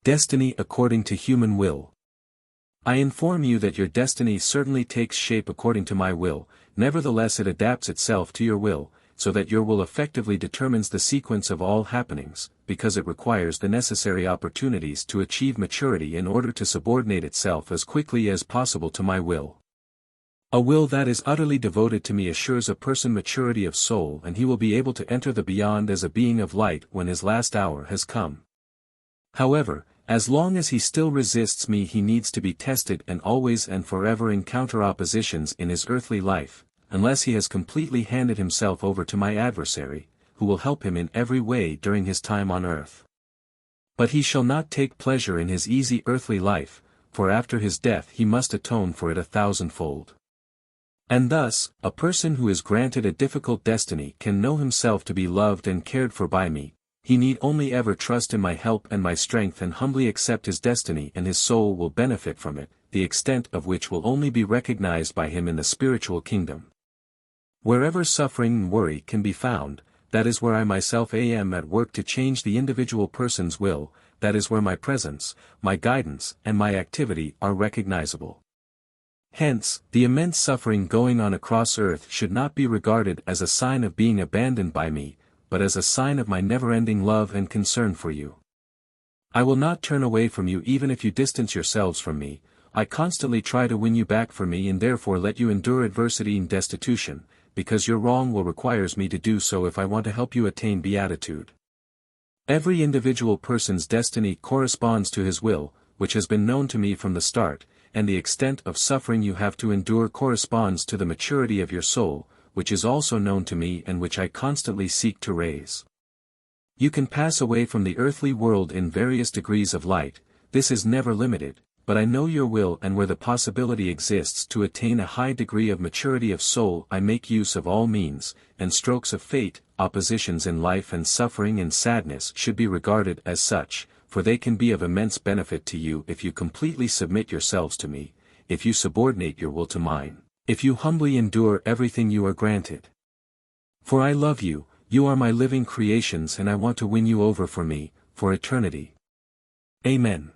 Destiny according to human will. I inform you that your destiny certainly takes shape according to my will, nevertheless it adapts itself to your will, so that your will effectively determines the sequence of all happenings, because it requires the necessary opportunities to achieve maturity in order to subordinate itself as quickly as possible to my will. A will that is utterly devoted to me assures a person maturity of soul, and he will be able to enter the beyond as a being of light when his last hour has come. However, as long as he still resists me, he needs to be tested and always and forever encounter oppositions in his earthly life, unless he has completely handed himself over to my adversary, who will help him in every way during his time on earth. But he shall not take pleasure in his easy earthly life, for after his death he must atone for it 1,000-fold. And thus, a person who is granted a difficult destiny can know himself to be loved and cared for by me. He need only ever trust in my help and my strength and humbly accept his destiny, and his soul will benefit from it, the extent of which will only be recognized by him in the spiritual kingdom. Wherever suffering and worry can be found, that is where I myself am at work to change the individual person's will, that is where my presence, my guidance, and my activity are recognizable. Hence, the immense suffering going on across earth should not be regarded as a sign of being abandoned by me, but as a sign of my never-ending love and concern for you. I will not turn away from you even if you distance yourselves from me. I constantly try to win you back for me, and therefore let you endure adversity and destitution, because your wrong will requires me to do so if I want to help you attain beatitude. Every individual person's destiny corresponds to his will, which has been known to me from the start, and the extent of suffering you have to endure corresponds to the maturity of your soul, which is also known to me and which I constantly seek to raise. You can pass away from the earthly world in various degrees of light, this is never limited, but I know your will, and where the possibility exists to attain a high degree of maturity of soul I make use of all means, and strokes of fate. Oppositions in life and suffering and sadness should be regarded as such, for they can be of immense benefit to you if you completely submit yourselves to me, if you subordinate your will to mine, if you humbly endure everything you are granted. For I love you, you are my living creations, and I want to win you over for me, for eternity. Amen.